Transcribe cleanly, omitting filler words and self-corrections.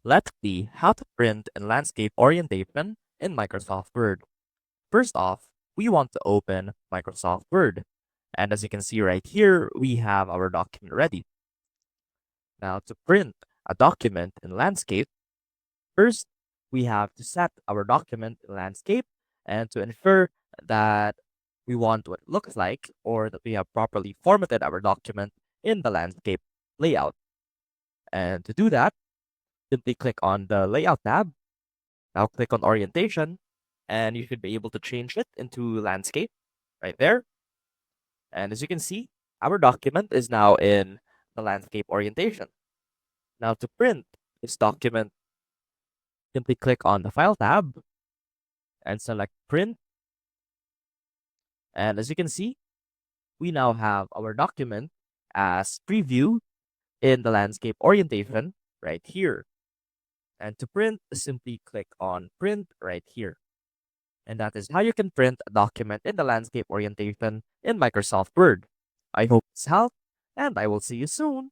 Let's see how to print in landscape orientation in Microsoft Word. First off, we want to open Microsoft Word. And as you can see right here, we have our document ready. Now to print a document in landscape, first we have to set our document in landscape and to ensure that we want what it looks like or that we have properly formatted our document in the landscape layout. And to do that, simply click on the layout tab. Now click on orientation and you should be able to change it into landscape right there. And as you can see, our document is now in the landscape orientation. Now to print this document, simply click on the file tab and select print. And as you can see, we now have our document as preview in the landscape orientation right here. And to print, simply click on print right here. And that is how you can print a document in the landscape orientation in Microsoft Word. I hope this helped, and I will see you soon.